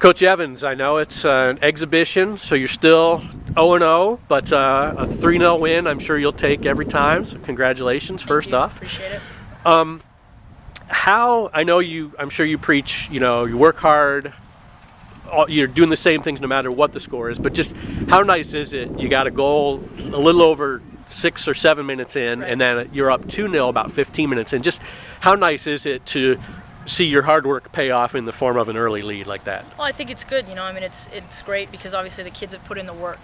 Coach Evans, I know it's an exhibition, so you're still 0-0, but a 3-0 win I'm sure you'll take every time, so congratulations. First off. Appreciate it. I'm sure you preach, you work hard, you're doing the same things no matter what the score is, but just how nice is it? You got a goal a little over 6 or 7 minutes in, right, and then you're up 2-0 about 15 minutes in. Just how nice is it to see your hard work pay off in the form of an early lead like that? Well, I think it's good. It's great because obviously the kids have put in the work.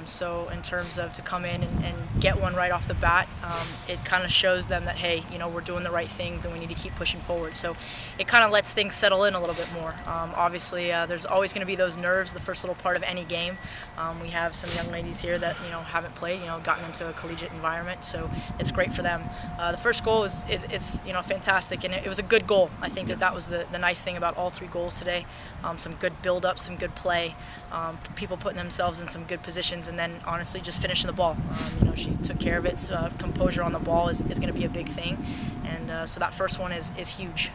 So in terms of to come in and get one right off the bat, it kind of shows them that, hey, we're doing the right things and we need to keep pushing forward. So it kind of lets things settle in a little bit more. Obviously, there's always going to be those nerves the first little part of any game. We have some young ladies here that haven't played, gotten into a collegiate environment, so it's great for them. The first goal is fantastic, and it was a good goal. I think that was the nice thing about all 3 goals today. Some good build-up, some good play, people putting themselves in some good positions, and then honestly just finishing the ball. She took care of it. Composure on the ball is going to be a big thing, and so that first one is huge.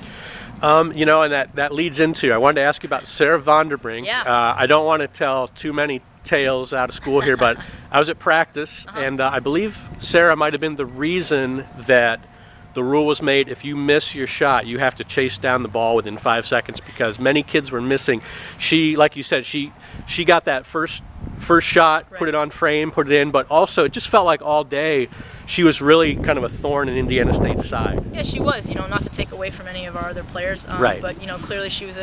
And that leads into, I wanted to ask you about Sarah Vonderbrink. Yeah. I don't want to tell too many tales out of school here, but I was at practice, and I believe Sarah might have been the reason that the rule was made, if you miss your shot, you have to chase down the ball within 5 seconds, because many kids were missing. She, like you said, she got that first shot, right, put it on frame, put it in, but also it just felt like all day she was really kind of a thorn in Indiana State's side. Yeah, she was. Not to take away from any of our other players, right, but clearly she was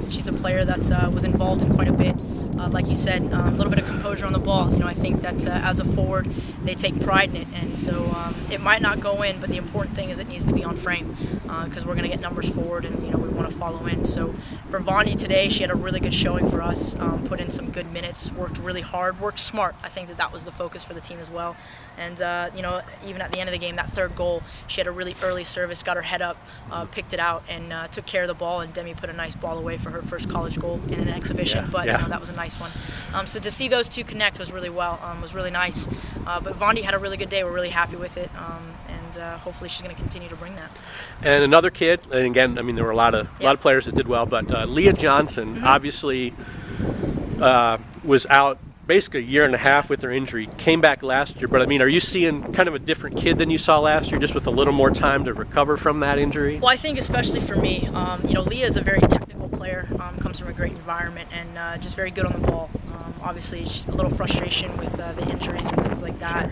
she's a player that was involved in quite a bit. Like you said, a little bit of composure on the ball. I think that as a forward, they take pride in it, and so it might not go in, but the important thing is it needs to be on frame, because we're going to get numbers forward, and we want to follow in. So for Vondi today, she had a really good showing for us. Put in some good minutes, worked really hard, worked smart. I think that was the focus for the team as well. And even at the end of the game, that third goal, she had a really early service, got her head up, picked it out, and took care of the ball. And Demi put a nice ball away for her first college goal in an exhibition. Yeah, but yeah. That was a nice one. So to see those two connect was really was really nice. But Vondi had a really good day. We're really happy with it, and hopefully she's going to continue to bring that. And another kid, and again, there were a lot of players that did well, but Leah Johnson obviously was out basically a year and a half with her injury, came back last year, but are you seeing kind of a different kid than you saw last year, just with a little more time to recover from that injury? Well, I think especially for me, Leah is a very technical player, comes from a great environment, and just very good on the ball. Obviously, a little frustration with the injuries and things like that,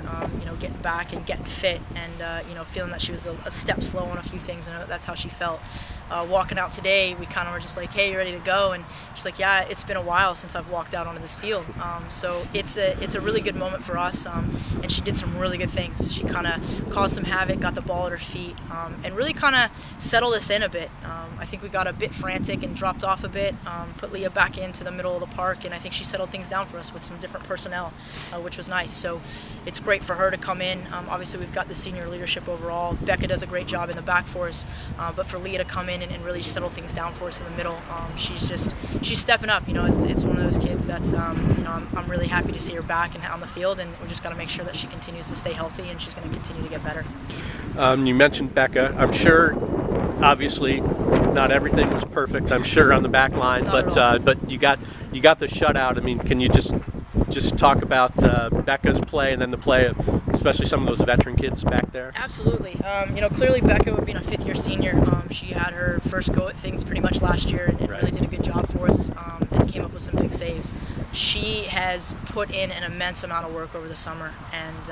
getting back and getting fit, and feeling that she was a step slow on a few things, and that's how she felt. Walking out today, we kind of were just like, hey, you ready to go? And she's like, yeah, it's been a while since I've walked out onto this field. So it's a really good moment for us, and she did some really good things. She kind of caused some havoc, got the ball at her feet, and really kind of settled us in a bit. I think we got a bit frantic and dropped off a bit, put Leah back into the middle of the park, and I think she settled things down for us with some different personnel, which was nice. So it's great for her to come in. Obviously, we've got the senior leadership overall. Becca does a great job in the back for us, but for Leah to come in and really settle things down for us in the middle, she's stepping up. It's one of those kids that I'm really happy to see her back and on the field, and we just got to make sure that she continues to stay healthy, and she's going to continue to get better. You mentioned Becca. I'm sure, obviously, not everything was perfect, I'm sure, on the back line, but you got the shutout. Can you just talk about Becca's play and then the play of especially some of those veteran kids back there? Absolutely. Clearly Becca, being a fifth-year senior, she had her first go at things pretty much last year, and right, really did a good job for us, and came up with some big saves. She has put in an immense amount of work over the summer, and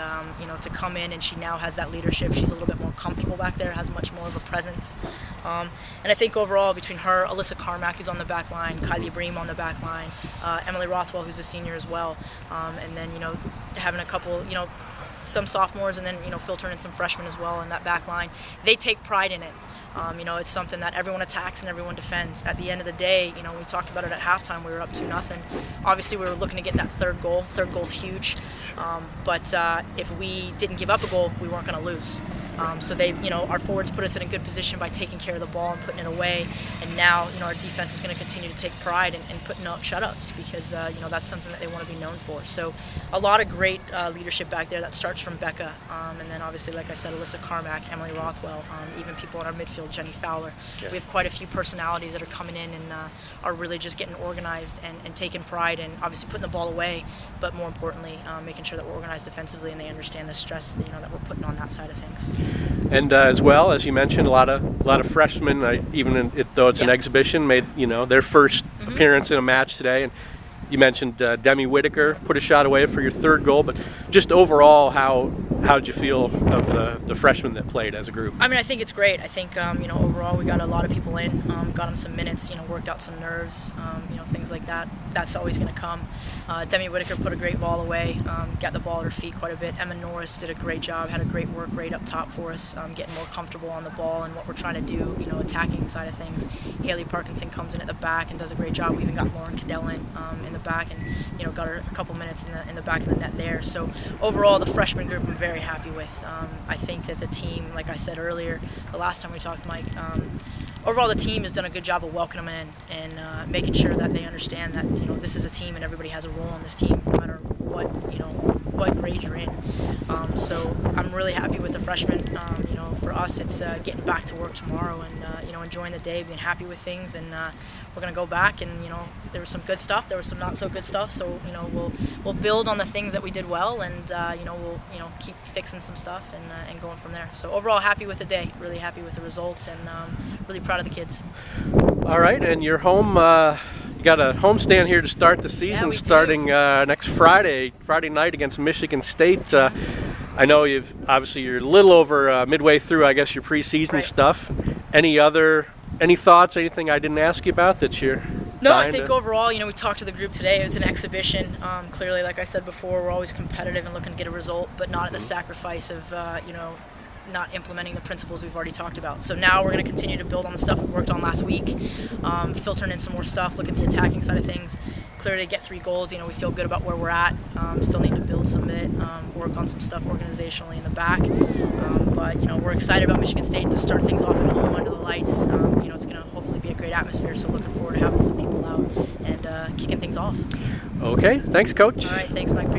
to come in, and she now has that leadership. She's a little bit more comfortable back there, has much more of a presence. And I think overall, between her, Alyssa Carmack, who's on the back line, Kylie Bream on the back line, Emily Rothwell, who's a senior as well, and then having a couple, some sophomores, and then Phil Turner and some freshmen as well in that back line. They take pride in it. It's something that everyone attacks and everyone defends. At the end of the day, we talked about it at halftime. We were up 2-0. Obviously, we were looking to get that third goal. Third goal's huge. But if we didn't give up a goal, we weren't going to lose. So they, our forwards put us in a good position by taking care of the ball and putting it away. And now, our defense is going to continue to take pride in putting up shutouts because, that's something that they want to be known for. So a lot of great leadership back there that starts from Becca. And then obviously, like I said, Alyssa Carmack, Emily Rothwell, even people in our midfield, Jenny Fowler. Yeah. We have quite a few personalities that are coming in and are really just getting organized and taking pride in obviously putting the ball away, but more importantly, making sure that we're organized defensively and they understand the stress that we're putting on that side of things. And as well, as you mentioned, a lot of freshmen, though it's an exhibition, made their first appearance in a match today. And you mentioned Demi Whitaker put a shot away for your third goal, but just overall, how'd you feel of the freshmen that played as a group? I think it's great. I think overall we got a lot of people in, got them some minutes, worked out some nerves, things like that. That's always going to come. Demi Whitaker put a great ball away, got the ball at her feet quite a bit. Emma Norris did a great job, had a great work rate up top for us, getting more comfortable on the ball and what we're trying to do, attacking side of things. Haley Parkinson comes in at the back and does a great job. We even got Lauren Cadell in the back and got her a couple minutes in the back of the net there. So overall, the freshman group I'm very happy with. I think that the team, like I said earlier, the last time we talked, Mike, overall the team has done a good job of welcoming them in and making sure that they understand that this is a team and everybody has a role on this team, no matter what grade you're in. So I'm really happy with the freshmen. For us, it's getting back to work tomorrow and enjoying the day, being happy with things, and we're gonna go back and there was some good stuff, there was some not so good stuff. So we'll build on the things that we did well, and we'll keep fixing some stuff and going from there. So overall, happy with the day, really happy with the results, and really proud of the kids. All right, and you're home. You got a homestand here to start the season, starting next Friday night against Michigan State. I know you're a little over midway through, I guess, your preseason stuff. Any thoughts, anything I didn't ask you about that you're? No, I think overall, we talked to the group today. It was an exhibition. Clearly, like I said before, we're always competitive and looking to get a result, but not at the sacrifice of, not implementing the principles we've already talked about. So now we're going to continue to build on the stuff we worked on last week, filtering in some more stuff, look at the attacking side of things. Clearly, to get 3 goals, we feel good about where we're at. Still need to build some bit, work on some stuff organizationally in the back. But we're excited about Michigan State to start things off at home under the lights. It's going to hopefully be a great atmosphere. So looking forward to having some people out and kicking things off. Okay, thanks, Coach. All right, thanks, Mike.